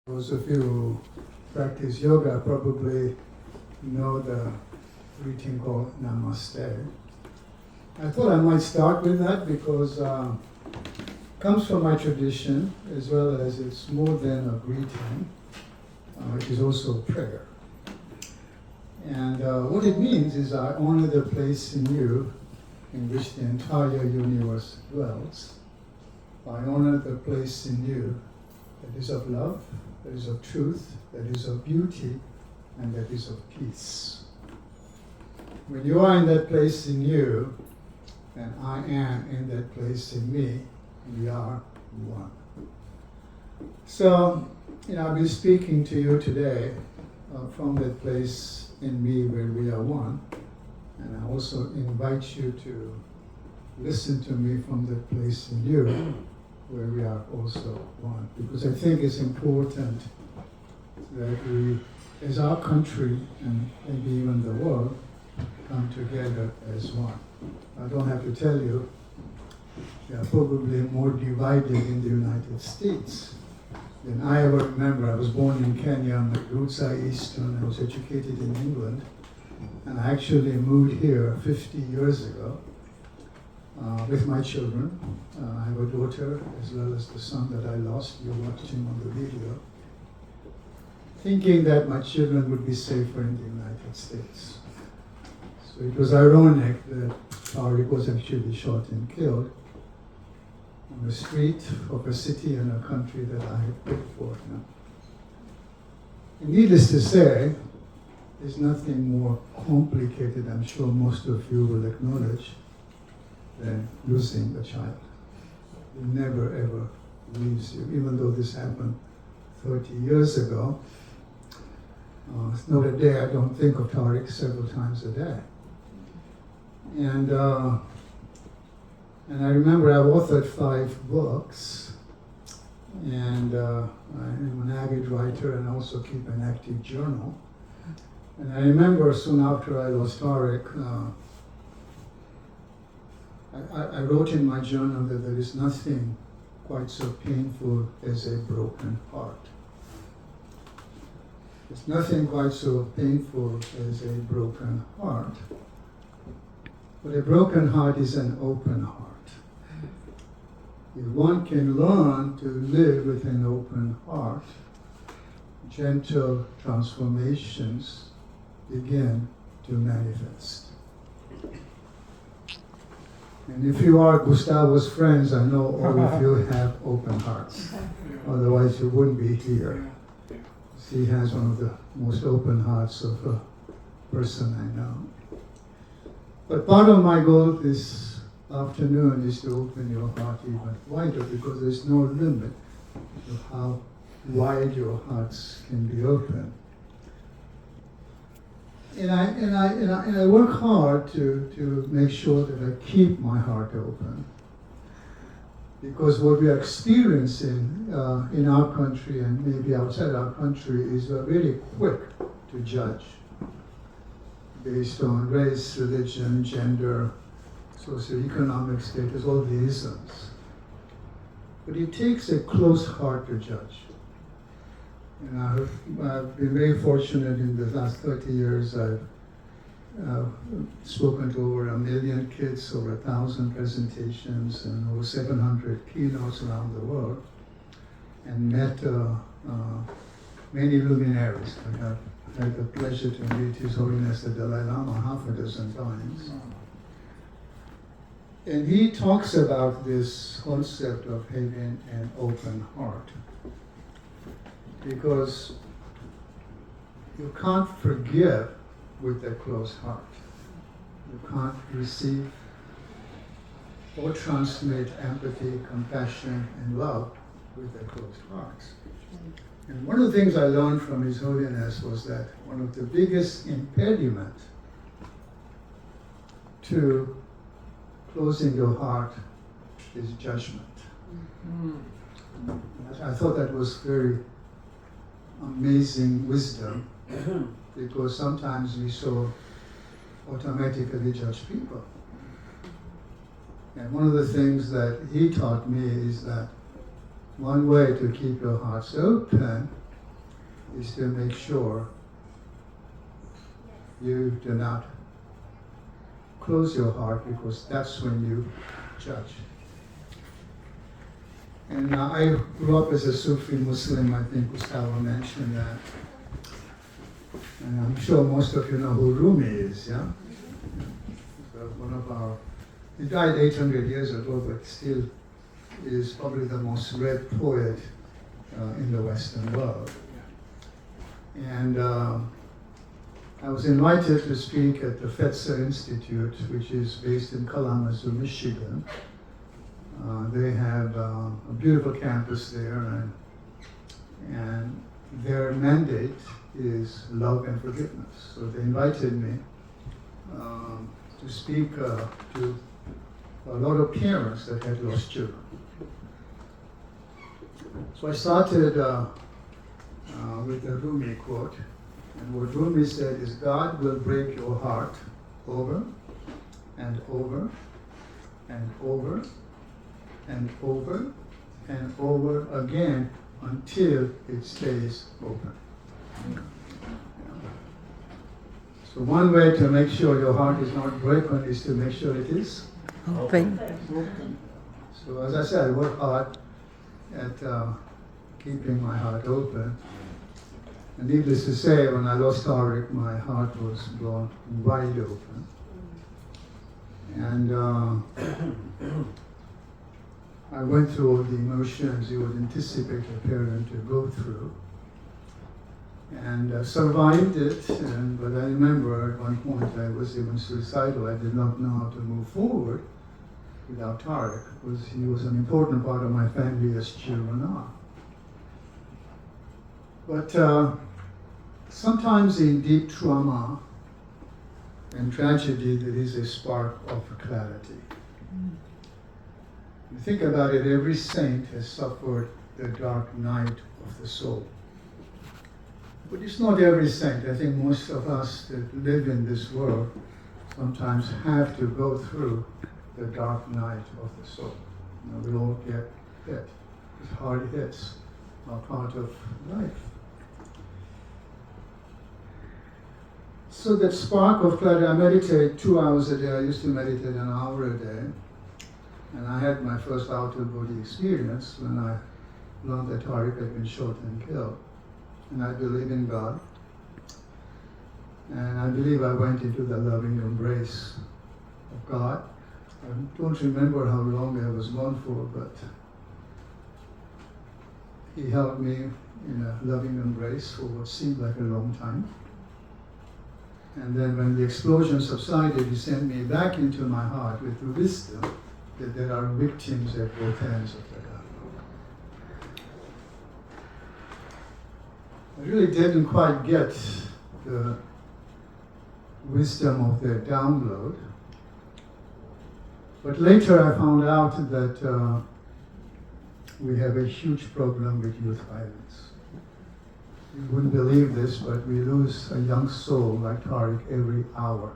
Those of you who practice yoga probably know the greeting called Namaste. I thought I might start with that because it comes from my tradition, as well as it's more than a greeting. It is also a prayer. And what it means is I honor the place in you in which the entire universe dwells. I honor the place in you that is of love, that is of truth, that is of beauty, and that is of peace. When you are in that place in you, and I am in that place in me, we are one. So, I'll be speaking to you today from that place in me where we are one. And I also invite you to listen to me from that place in you where we are also one. Because I think it's important that we, as our country and maybe even the world, come together as one. I don't have to tell you, we are probably more divided in the United States than I ever remember. I was born in Kenya, my roots are Eastern, I was educated in England, and I actually moved here 50 years ago with my children. I have a daughter as well as the son that I lost. You watched him on the video. Thinking that my children would be safer in the United States. So it was ironic that Tariq was actually shot and killed on the street of a city and a country that I had picked for him. And needless to say, there's nothing more complicated, I'm sure most of you will acknowledge, than losing a child. It never ever leaves you, even though this happened 30 years ago. It's not a day I don't think of Tariq several times a day. And I remember I've authored 5 books, and I am an avid writer and also keep an active journal. And I remember soon after I lost Tariq, I wrote in my journal that there is nothing quite so painful as a broken heart. There's nothing quite so painful as a broken heart. But a broken heart is an open heart. If one can learn to live with an open heart, gentle transformations begin to manifest. And if you are Gustavo's friends, I know all of you have open hearts. Otherwise you wouldn't be here. He has one of the most open hearts of a person I know. But part of my goal this afternoon is to open your heart even wider, because there's no limit to how wide your hearts can be open. And I work hard to make sure that I keep my heart open. Because what we are experiencing in our country and maybe outside our country is really quick to judge based on race, religion, gender, socioeconomic status, all the isms. But it takes a close heart to judge. And I've been very fortunate in the last 30 years. I've spoken to over 1 million kids, over 1,000 presentations, and over 700 keynotes around the world, and met many luminaries. I have had the pleasure to meet His Holiness the Dalai Lama half a dozen times. And he talks about this concept of having an open heart. Because you can't forgive with a closed heart. You can't receive or transmit empathy, compassion, and love with a closed heart. And one of the things I learned from His Holiness was that one of the biggest impediments to closing your heart is judgment. I thought that was very amazing wisdom, because sometimes we so automatically judge people. And one of the things that he taught me is that one way to keep your hearts open is to make sure you do not close your heart, because that's when you judge. And I grew up as a Sufi Muslim. I think Gustavo mentioned that. And I'm sure most of you know who Rumi is, yeah? So one of our, he died 800 years ago, but still is probably the most read poet in the Western world. And I was invited to speak at the Fetzer Institute, which is based in Kalamazoo, Michigan. They have a beautiful campus there, and their mandate is love and forgiveness. So they invited me to speak to a lot of parents that had lost children. So I started with the Rumi quote, and what Rumi said is, God will break your heart over and over and over and over and over again until it stays open. So one way to make sure your heart is not broken is to make sure it is Open. So as I said, I work hard at keeping my heart open. And needless to say, when I lost Tariq, my heart was blown wide open. And I went through all the emotions you would anticipate a parent to go through. And survived it, but I remember at one point I was even suicidal. I did not know how to move forward without Tariq, because he was an important part of my family as children are. But sometimes in deep trauma and tragedy, there is a spark of clarity. You think about it, every saint has suffered the dark night of the soul. But it's not every saint. I think most of us that live in this world sometimes have to go through the dark night of the soul. You know, we all get hit. It's hard hits are part of life. So that spark of clarity, I meditate 2 hours a day. I used to meditate an hour a day. And I had my first out-of-body experience when I learned that Tariq had been shot and killed. And I believe in God. And I believe I went into the loving embrace of God. I don't remember how long I was gone for, but he held me in a loving embrace for what seemed like a long time. And then when the explosion subsided, he sent me back into my heart with the wisdom that there are victims at both ends of the gun. I really didn't quite get the wisdom of their download. But later I found out that we have a huge problem with youth violence. You wouldn't believe this, but we lose a young soul like Tariq every hour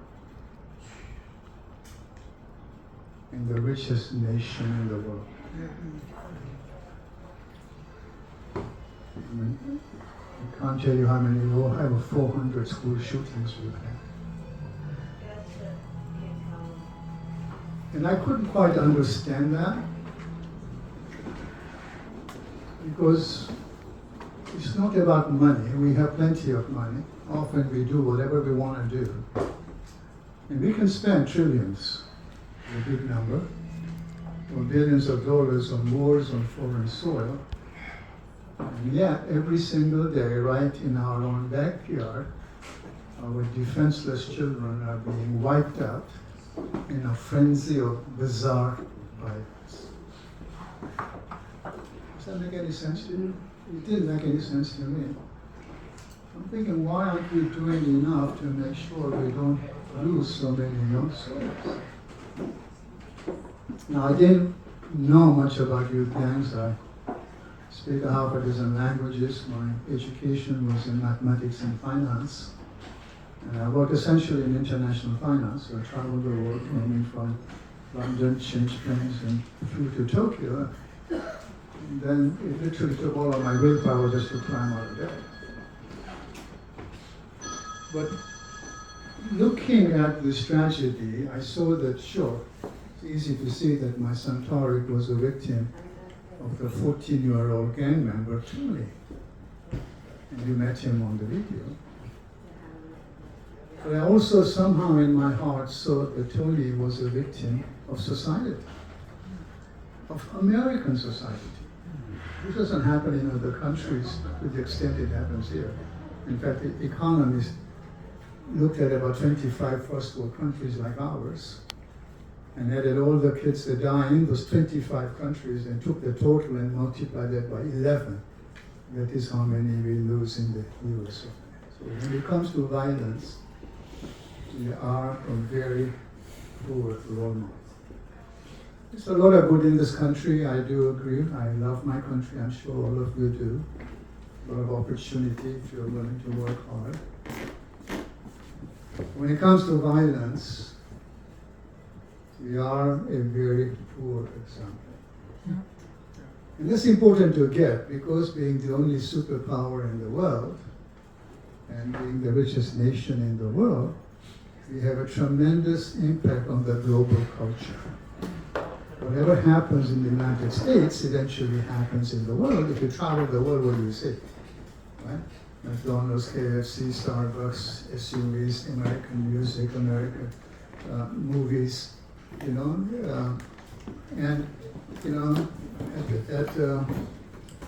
in the richest nation in the world. I mean, I can't tell you how many, over 400 school shootings we've had. And I couldn't quite understand that, because it's not about money. We have plenty of money. Often we do whatever we want to do. And we can spend trillions, a big number, or billions of dollars on wars on foreign soil. And yet, every single day, right in our own backyard, our defenseless children are being wiped out in a frenzy of bizarre violence. Does that make any sense to you? It didn't make any sense to me. I'm thinking, why aren't we doing enough to make sure we don't lose so many young souls? Now, I didn't know much about youth gangs. I speak half a dozen languages. My education was in mathematics and finance. And I worked essentially in international finance. So I traveled the world, coming from London, changed planes, and flew to Tokyo. And then it literally took all of my willpower just to climb out of bed. But looking at this tragedy, I saw that, sure, it's easy to see that my son Tariq was a victim of the 14-year-old gang member, Tony. And you met him on the video. But I also somehow in my heart saw that Tony was a victim of society, of American society. This doesn't happen in other countries to the extent it happens here. In fact, the economists looked at about 25 first world countries like ours and added all the kids that die in those 25 countries and took the total and multiplied that by 11. That is how many we lose in the US. So when it comes to violence, we are a very poor role model. There's a lot of good in this country, I do agree. I love my country, I'm sure all of you do. A lot of opportunity if you're willing to work hard. When it comes to violence, we are a very poor example. And that's important to get because being the only superpower in the world and being the richest nation in the world, we have a tremendous impact on the global culture. Whatever happens in the United States eventually happens in the world. If you travel the world, what do you see? Right? McDonald's, KFC, Starbucks, SUVs, American music, American movies, you know, and you know,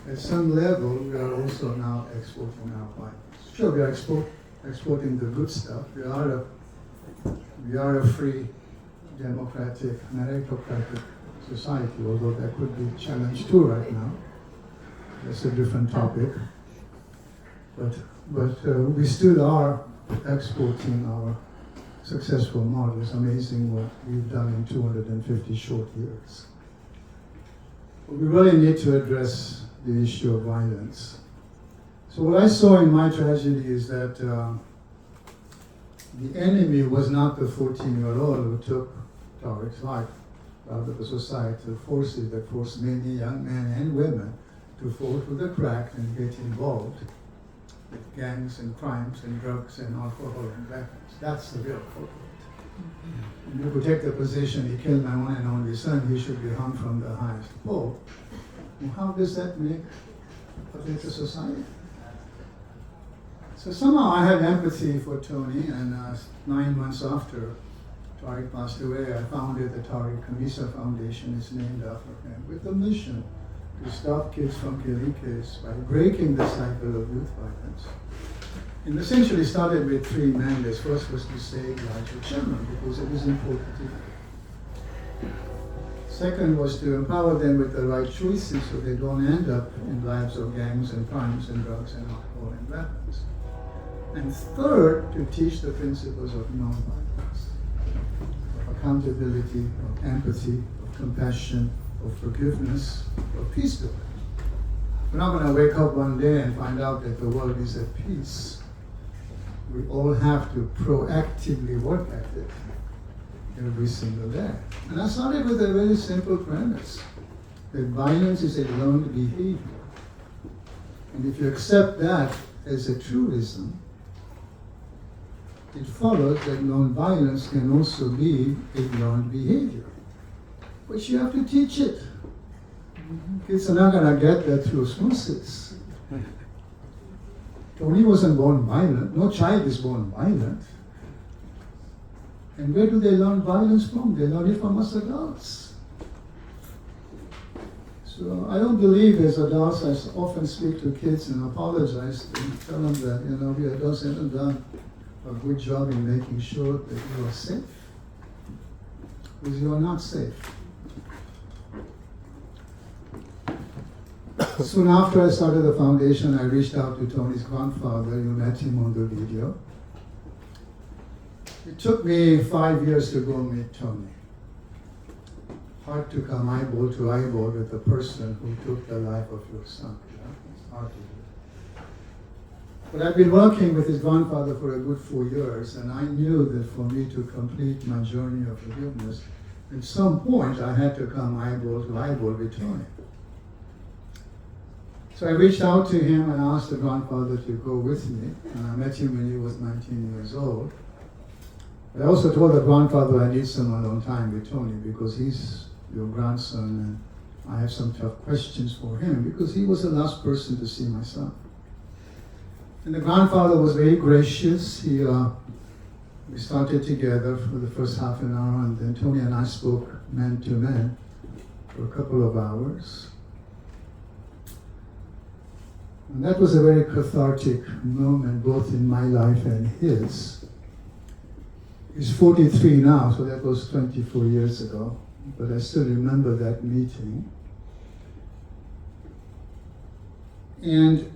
at some level, we are also now exporting our violence. Sure, we are exporting the good stuff. We are a free, democratic, meritocratic society, although that could be challenged too right now. That's a different topic. But we still are exporting our successful model. It's amazing what we've done in 250 short years. But we really need to address the issue of violence. So what I saw in my tragedy is that the enemy was not the 14-year-old who took Tariq's life, rather the societal forces that forced many young men and women to fall through the crack and get involved with gangs and crimes and drugs and alcohol and weapons. That's the real culprit. And you could take the position, he killed my one and only son, he should be hung from the highest pole. And how does that make a better society? So somehow I had empathy for Tony, and 9 months after Tariq passed away, I founded the Tariq Khamisa Foundation. It's named after him, with the mission to stop kids from killing kids by breaking the cycle of youth violence. And essentially started with three mandates. First was to save lives of children, because it is important to them. Second was to empower them with the right choices so they don't end up in lives of gangs and crimes and drugs and alcohol and weapons. And third, to teach the principles of nonviolence, of accountability, of empathy, of compassion, of forgiveness, of peace building. We're not going to wake up one day and find out that the world is at peace. We all have to proactively work at it every single day. And I started with a very simple premise, that violence is a learned behavior. And if you accept that as a truism, it follows that nonviolence can also be a learned behavior. But you have to teach it. Kids are not going to get that through osmosis. Tony wasn't born violent. No child is born violent. And where do they learn violence from? They learn it from us adults. So I don't believe as adults, I often speak to kids and apologize and tell them that, you know, we adults haven't done a good job in making sure that you are safe. Because you are not safe. Soon after I started the foundation, I reached out to Tony's grandfather. You met him on the video. It took me 5 years to go meet Tony. Hard to come eyeball to eyeball with the person who took the life of your son. It's hard to do. But I've been working with his grandfather for a good 4 years, and I knew that for me to complete my journey of forgiveness, at some point I had to come eyeball to eyeball with Tony. So I reached out to him and asked the grandfather to go with me. And I met him when he was 19 years old. But I also told the grandfather I need some alone time with Tony because he's your grandson and I have some tough questions for him because he was the last person to see my son. And the grandfather was very gracious. We started together for the first half an hour and then Tony and I spoke man to man for a couple of hours. And that was a very cathartic moment both in my life and his. He's 43 now, so that was 24 years ago. But I still remember that meeting. And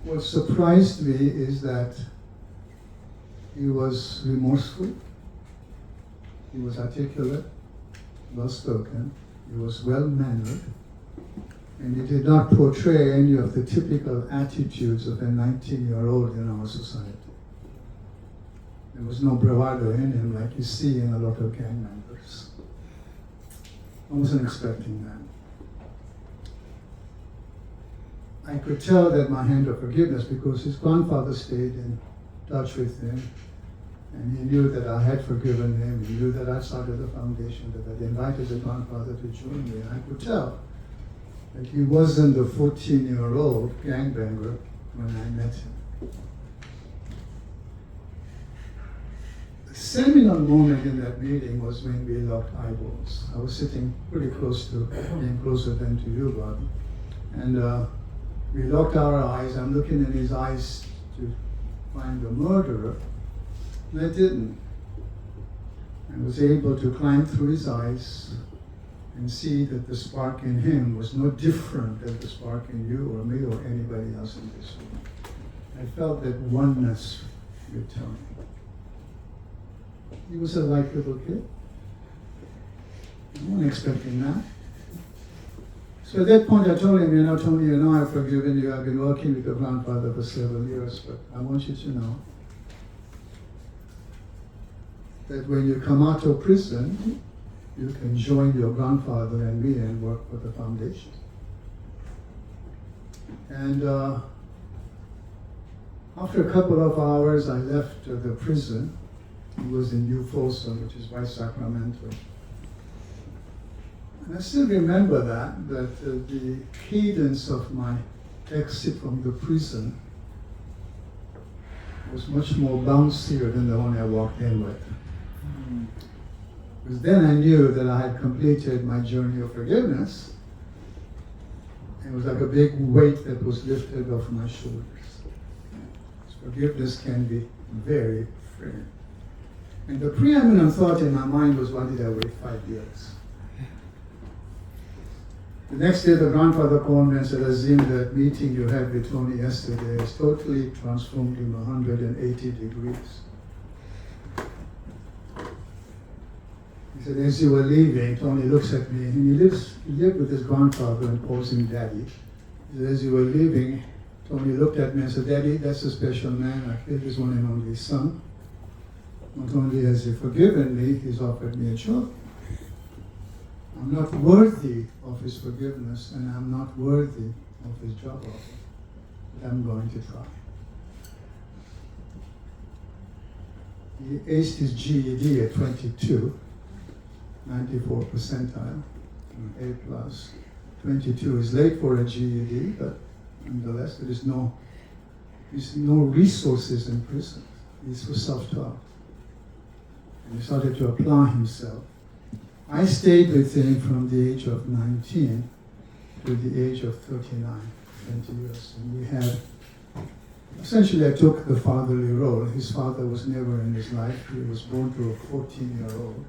what surprised me is that he was remorseful, he was articulate, well-spoken, he was well-mannered, and he did not portray any of the typical attitudes of a 19-year-old in our society. There was no bravado in him like you see in a lot of gang members. I wasn't expecting that. I could tell that my hand of forgiveness because his grandfather stayed in touch with him and he knew that I had forgiven him. He knew that I started the foundation, that I'd invited the grandfather to join me. And I could tell that he wasn't the 14-year-old gangbanger when I met him. The seminal moment in that meeting was when we locked eyeballs. I was sitting pretty close to him, closer than to you, Bob. And we locked our eyes. I'm looking in his eyes to find the murderer. And I didn't. I was able to climb through his eyes and see that the spark in him was no different than the spark in you or me or anybody else in this room. I felt that oneness with Tony. He was a likable kid. I wasn't expecting that. So at that point I told him, Tony, I've forgiven you. I've been working with your grandfather for several years, but I want you to know that when you come out of prison, you can join your grandfather and me and work for the foundation. And after a couple of hours, I left the prison. It was in New Folsom, which is by Sacramento. And I still remember that the cadence of my exit from the prison was much more bouncier than the one I walked in with. Because then I knew that I had completed my journey of forgiveness. It was like a big weight that was lifted off my shoulders. Forgiveness can be very freeing. And the preeminent thought in my mind was, why did I wait 5 years? The next day, the grandfather called me and said, Azim, that meeting you had with Tony yesterday has totally transformed him 180 degrees. He said, as you were leaving, Tony looks at me, and he lived with his grandfather and calls him Daddy. He said, as you were leaving, Tony looked at me and said, Daddy, that's a special man. I killed his one and only son. Not only has he forgiven me, he's offered me a job. I'm not worthy of his forgiveness, and I'm not worthy of his job offer, but I'm going to try. He aced his GED at 22, 94 percentile, A+. 22 is late for a GED, but nonetheless, there's no resources in prison. He's was self-taught. And he started to apply himself. I stayed with him from the age of 19 to the age of 39, 20 years. And we had, essentially I took the fatherly role. His father was never in his life. He was born to a 14-year-old.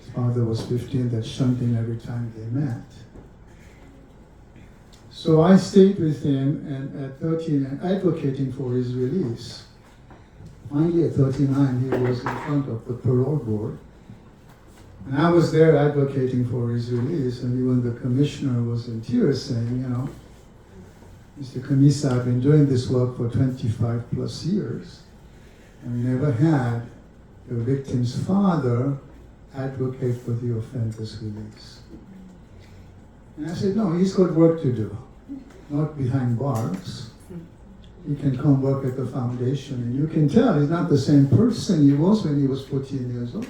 His father was 15, that shunned him every time they met. So I stayed with him, and at 13, advocating for his release. Finally, at 39, he was in front of the parole board. And I was there advocating for his release, and even the commissioner was in tears saying, Mr. Khamisa, I've been doing this work for 25 plus years, and we never had the victim's father advocate for the offender's release. And I said, no, he's got work to do, not behind bars. He can come work at the foundation, and you can tell he's not the same person he was when he was 14 years old.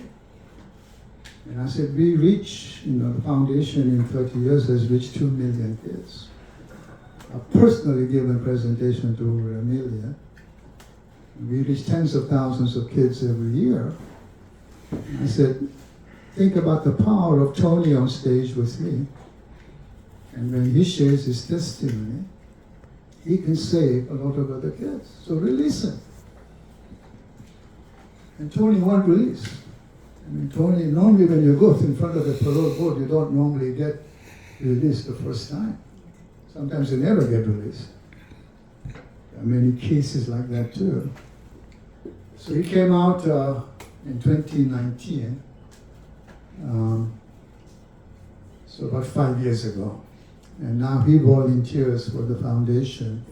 And I said, we reach, the foundation in 30 years has reached 2 million kids. I've personally given presentation to over 1 million. We reach tens of thousands of kids every year. I said, think about the power of Tony on stage with me. And when he shares his testimony, he can save a lot of other kids. So release him. And Tony won't release. I mean, Tony, normally when you go in front of the parole board, you don't normally get released the first time. Sometimes you never get released. There are many cases like that too. So he came out in 2019, so about 5 years ago. And now he volunteers for the foundation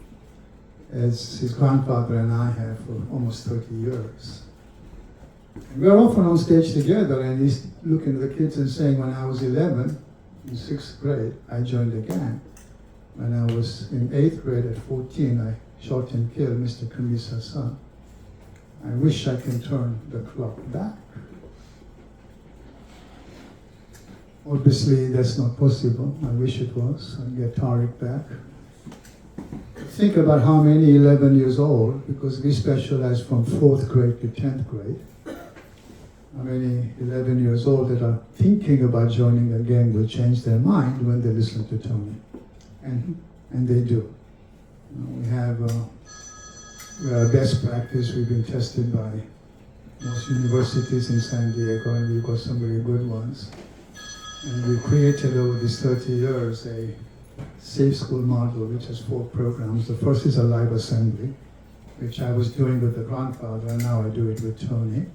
as his grandfather and I have for almost 30 years. And we're often on stage together, and he's looking at the kids and saying, when I was 11, in 6th grade, I joined the gang. When I was in 8th grade at 14, I shot and killed Mr. Khamisa's son. I wish I can turn the clock back. Obviously, that's not possible. I wish it was. I'd get Tariq back. Think about how many 11 years old, because we specialize from 4th grade to 10th grade, how many 11 years old that are thinking about joining a gang will change their mind when they listen to Tony. And they do. We have best practice. We've been tested by most universities in San Diego, and we've got some very good ones. And we created over these 30 years a safe school model, which has 4 programs. The first is a live assembly, which I was doing with the grandfather, and now I do it with Tony.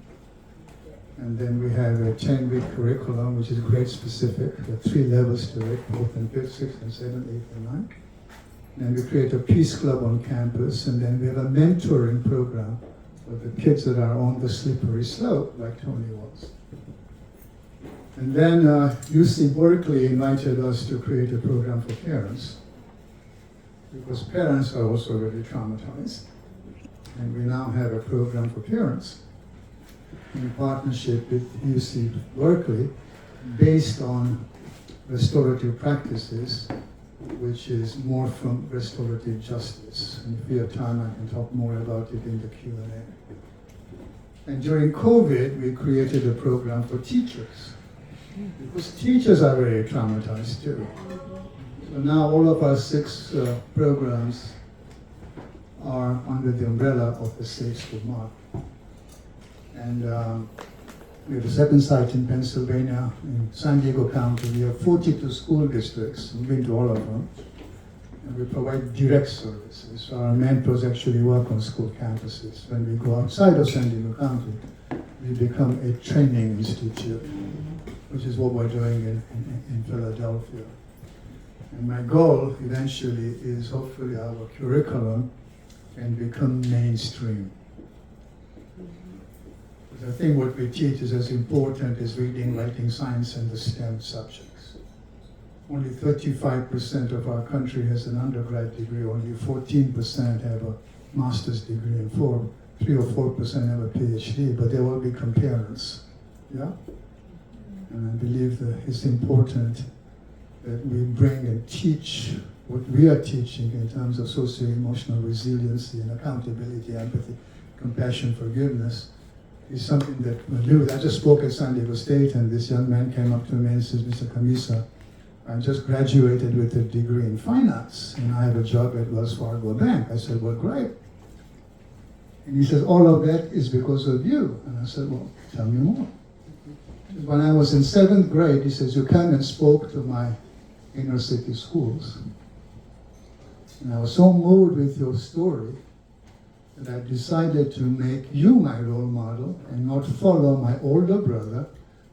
And then we have a 10-week curriculum, which is grade specific. There are 3 levels to it, 4th and 5th, 6th and 7th, 8th and 9th. And we create a peace club on campus, and then we have a mentoring program for the kids that are on the slippery slope, like Tony was. And then UC Berkeley invited us to create a program for parents, because parents are also very traumatized. And we now have a program for parents in partnership with UC Berkeley, based on restorative practices, which is more from restorative justice. And if we have time, I can talk more about it in the Q&A. And during COVID, we created a program for teachers, because teachers are very traumatized too. So now all of our 6 programs are under the umbrella of the Safe School Model. And we have a second site in Pennsylvania, in San Diego County. We have 42 school districts. We've been to all of them. And we provide direct services. So our mentors actually work on school campuses. When we go outside of San Diego County, we become a training institute, which is what we're doing in Philadelphia. And my goal eventually is hopefully our curriculum can become mainstream. I think what we teach is as important as reading, writing, science, and the STEM subjects. Only 35% of our country has an undergrad degree, only 14% have a master's degree, and 3 or 4% have a PhD, but they all become parents. Yeah? And I believe that it's important that we bring and teach what we are teaching in terms of socio-emotional resiliency and accountability, empathy, compassion, forgiveness, is something that we'll do. I just spoke at San Diego State, and this young man came up to me and says, Mr. Khamisa, I just graduated with a degree in finance, and I have a job at Wells Fargo Bank. I said, well, great. And he says, all of that is because of you. And I said, well, tell me more. When I was in 7th grade, he says, you came and spoke to my inner city schools. And I was so moved with your story that I decided to make you my role model and not follow my older brother,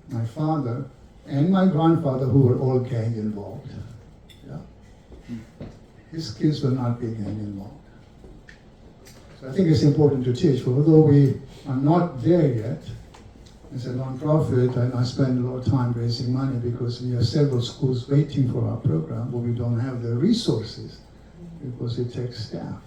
my father, and my grandfather, who were all gang involved. Yeah? His kids will not be gang involved. So I think it's important to teach, although we are not there yet, As a nonprofit, and I spend a lot of time raising money because we have several schools waiting for our program, but we don't have the resources because it takes staff.